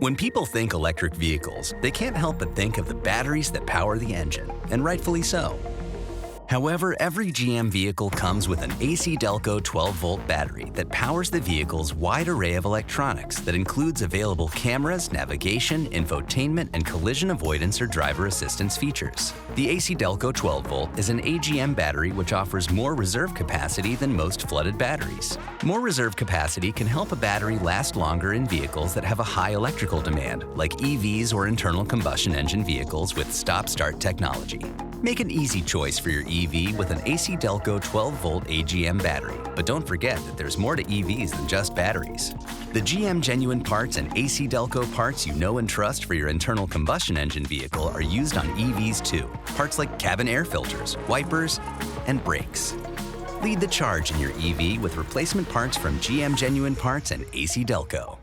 When people think electric vehicles, they can't help but think of the batteries that power the engine, and rightfully so. However, every GM vehicle comes with an ACDelco 12-volt battery that powers the vehicle's wide array of electronics that includes available cameras, navigation, infotainment, and collision avoidance or driver assistance features. The ACDelco 12-volt is an AGM battery which offers more reserve capacity than most flooded batteries. More reserve capacity can help a battery last longer in vehicles that have a high electrical demand, like EVs or internal combustion engine vehicles with stop-start technology. Make an easy choice for your EV with an ACDelco 12-volt AGM battery, but don't forget that there's more to EVs than just batteries. The GM genuine parts and ACDelco parts you know and trust for your internal combustion engine vehicle are used on EVs too. Parts like cabin air filters, wipers, and brakes. Lead the charge in your EV with replacement parts from GM genuine parts and ACDelco.